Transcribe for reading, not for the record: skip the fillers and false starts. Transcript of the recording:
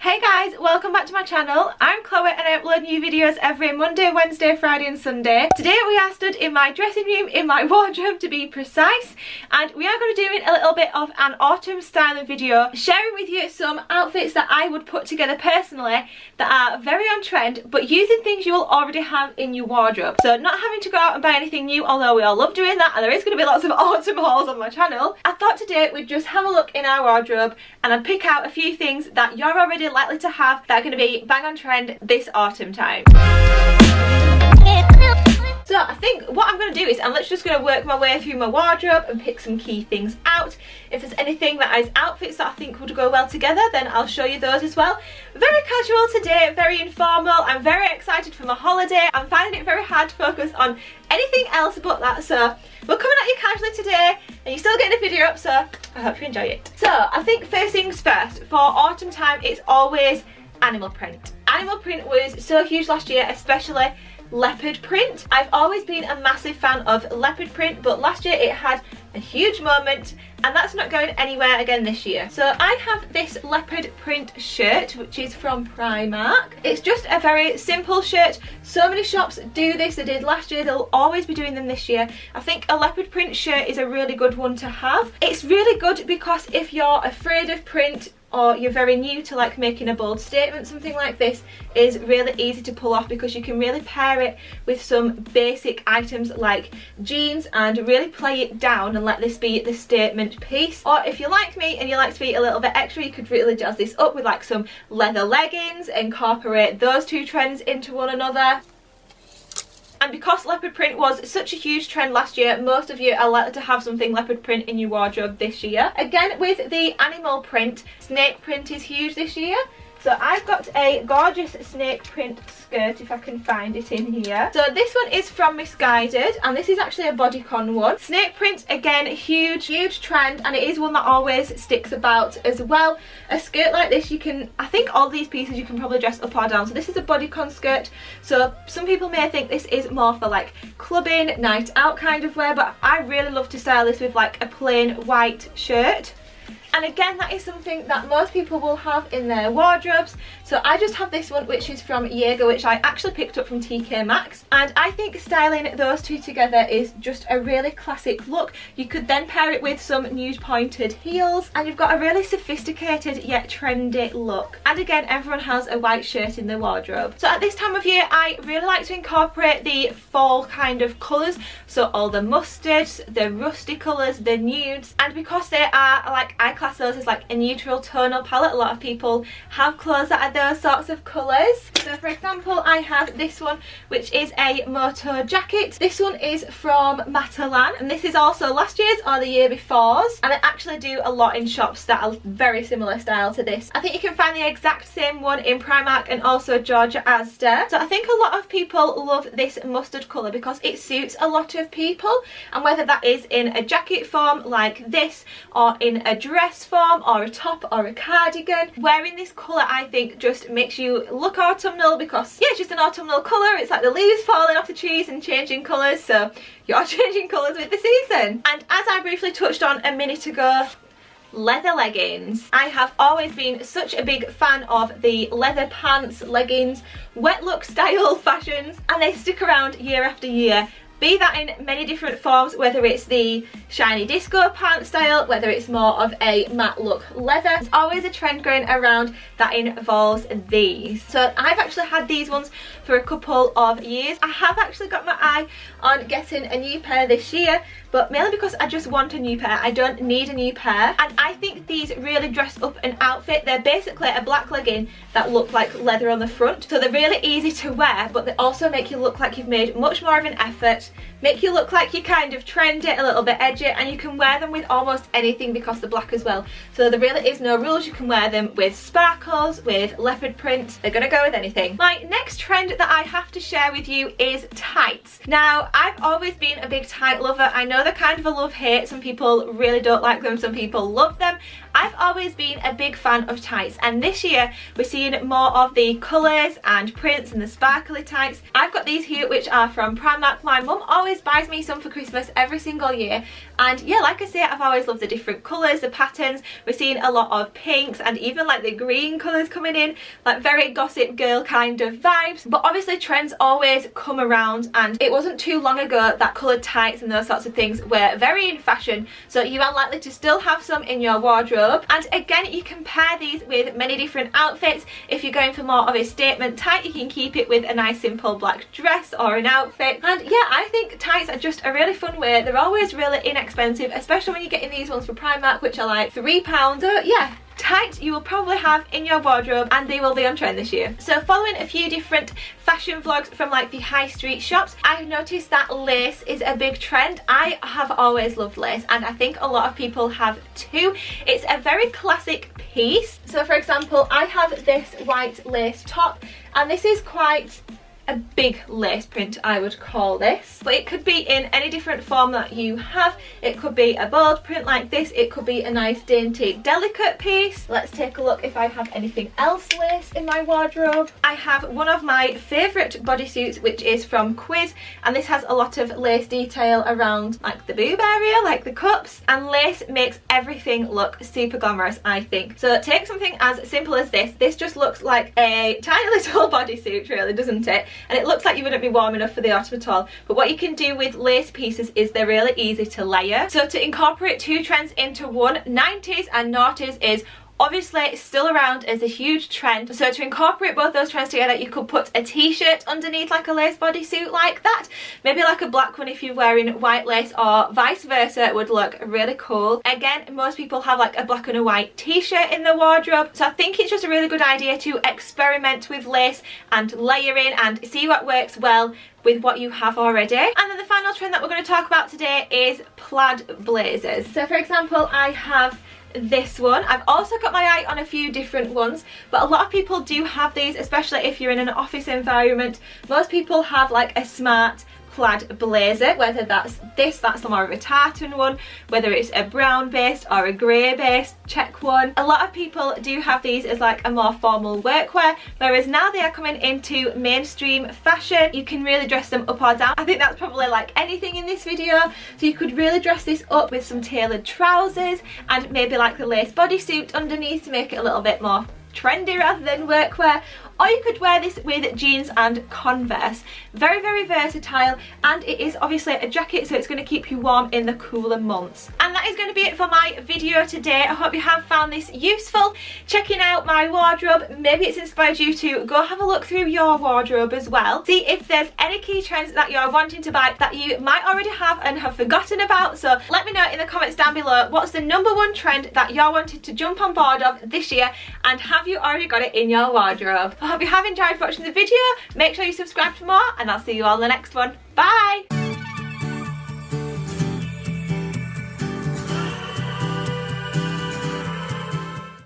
Hey guys, welcome back to my channel. I'm Chloe and I upload new videos every Monday, Wednesday, Friday and Sunday. Today we are stood in my dressing room, in my wardrobe to be precise, and we are going to be doing a little bit of an autumn styling video, sharing with you some outfits that I would put together personally that are very on trend, but using things you will already have in your wardrobe. So not having to go out and buy anything new, although we all love doing that, and there is going to be lots of autumn hauls on my channel. I thought today we'd just have a look in our wardrobe and I'd pick out a few things that you're already likely to have that are going to be bang on trend this autumn time. So I think what I'm going to do is I'm literally just going to work my way through my wardrobe and pick some key things out. If there's anything that is outfits that I think would go well together, then I'll show you those as well. Very casual today, very informal. I'm very excited for my holiday. I'm finding it very hard to focus on anything else but that. So we're coming at you casually today and you're still getting a video up, so I hope you enjoy it. So I think first things first, for autumn time it's always animal print. Animal print was so huge last year, especially leopard print. I've always been a massive fan of leopard print, but last year it had a huge moment and that's not going anywhere again this year. So I have this leopard print shirt which is from Primark. It's just a very simple shirt. So many shops do this. They did last year, they'll always be doing them this year. I think a leopard print shirt is a really good one to have. It's really good because if you're afraid of print or you're very new to like making a bold statement, something like this is really easy to pull off because you can really pair it with some basic items like jeans and really play it down and let this be the statement piece. Or if you're like me and you like to be a little bit extra, you could really jazz this up with like some leather leggings, incorporate those two trends into one another. And because leopard print was such a huge trend last year, most of you are likely to have something leopard print in your wardrobe this year. Again, with the animal print, snake print is huge this year. So I've got a gorgeous snake print skirt, if I can find it in here. So this one is from Misguided, and this is actually a bodycon one. Snake print, again, huge trend, and it is one that always sticks about as well. A skirt like this, you can, I think all these pieces you can probably dress up or down. So this is a bodycon skirt, so some people may think this is more for like clubbing, night out kind of wear, but I really love to style this with like a plain white shirt. And again, that is something that most people will have in their wardrobes. So I just have this one, which is from Jaeger, which I actually picked up from TK Maxx. And I think styling those two together is just a really classic look. You could then pair it with some nude pointed heels and you've got a really sophisticated yet trendy look. And again, everyone has a white shirt in their wardrobe. So at this time of year, I really like to incorporate the fall kind of colours. So all the mustards, the rusty colours, the nudes. And because they are like, I class those as like a neutral tonal palette. A lot of people have clothes that are those sorts of colours. So for example, I have this one, which is a moto jacket. This one is from Matalan, and this is also last year's or the year before's, and I actually do a lot in shops that are very similar style to this. I think you can find the exact same one in Primark and also Georgia Asda. So I think a lot of people love this mustard colour because it suits a lot of people, and whether that is in a jacket form like this or in a dress form or a top or a cardigan, wearing this colour I think just makes you look autumnal because yeah, it's just an autumnal colour. It's like the leaves falling off the trees and changing colours, so you're changing colours with the season. And as I briefly touched on a minute ago, leather leggings. I have always been such a big fan of the leather pants, leggings, wet look style fashions, and they stick around year after year. Be that in many different forms, whether it's the shiny disco pant style, whether it's more of a matte look leather. There's always a trend going around that involves these. So I've actually had these ones for a couple of years. I have actually got my eye on getting a new pair this year, but mainly because I just want a new pair. I don't need a new pair, and I think these really dress up an outfit. They're basically a black legging that look like leather on the front, so they're really easy to wear, but they also make you look like you've made much more of an effort, make you look like you're kind of trendy, a little bit edgy, and you can wear them with almost anything because they're black as well. So there really is no rules. You can wear them with sparkles, with leopard print. They're gonna go with anything. My next trend that I have to share with you is tights. Now, I've always been a big tight lover. I know they're kind of a love-hate. Some people really don't like them, some people love them. I've always been a big fan of tights, and this year we're seeing more of the colours and prints and the sparkly tights. I've got these here which are from Primark. My mum always always buys me some for Christmas every single year. And yeah, like I say, I've always loved the different colours, the patterns. We're seeing a lot of pinks and even like the green colours coming in, like very Gossip Girl kind of vibes. But obviously trends always come around, and it wasn't too long ago that coloured tights and those sorts of things were very in fashion, so you are likely to still have some in your wardrobe. And again, you can pair these with many different outfits. If you're going for more of a statement tight, you can keep it with a nice simple black dress or an outfit. And yeah, I think tights are just a really fun way. They're always really inexpensive, especially when you're getting these ones for Primark, which are like £3. So yeah, tights you will probably have in your wardrobe, and they will be on trend this year. So following a few different fashion vlogs from like the high street shops, I've noticed that lace is a big trend. I have always loved lace, and I think a lot of people have too. It's a very classic piece. So for example, I have this white lace top, and this is quite a big lace print, I would call this, but it could be in any different form that you have. It could be a bold print like this, it could be a nice dainty delicate piece. Let's take a look if I have anything else lace in my wardrobe. I have one of my favourite bodysuits, which is from Quiz, and this has a lot of lace detail around like the boob area, like the cups, and lace makes everything look super glamorous, I think. So take something as simple as this. This just looks like a tiny little bodysuit, really, doesn't it? And it looks like you wouldn't be warm enough for the autumn at all. But what you can do with lace pieces is they're really easy to layer. So to incorporate two trends into one, 90s and noughties is obviously still around as a huge trend. So to incorporate both those trends together, you could put a t-shirt underneath like a lace bodysuit like that. Maybe like a black one if you're wearing white lace, or vice versa. It would look really cool. Again, most people have like a black and a white t-shirt in their wardrobe. So I think it's just a really good idea to experiment with lace and layering and see what works well with what you have already. And then the final trend that we're going to talk about today is plaid blazers. So for example, I have this one. I've also got my eye on a few different ones, but a lot of people do have these, especially if you're in an office environment. Most people have like a smart plaid blazer, whether that's that's more of a tartan one, whether it's a brown based or a grey based check one. A lot of people do have these as like a more formal workwear, whereas now they are coming into mainstream fashion. You can really dress them up or down. I think that's probably like anything in this video. So you could really dress this up with some tailored trousers and maybe like the lace bodysuit underneath to make it a little bit more trendy rather than workwear. Or you could wear this with jeans and Converse. Very, very versatile, and it is obviously a jacket, so it's going to keep you warm in the cooler months. And that is going to be it for my video today. I hope you have found this useful. Checking out my wardrobe, maybe it's inspired you to go have a look through your wardrobe as well. See if there's any key trends that you're wanting to buy that you might already have and have forgotten about. So let me know in the comments down below, what's the #1 trend that you're wanting to jump on board of this year, and have you already got it in your wardrobe? I hope you have enjoyed watching the video. Make sure you subscribe for more, and I'll see you all in the next one. Bye!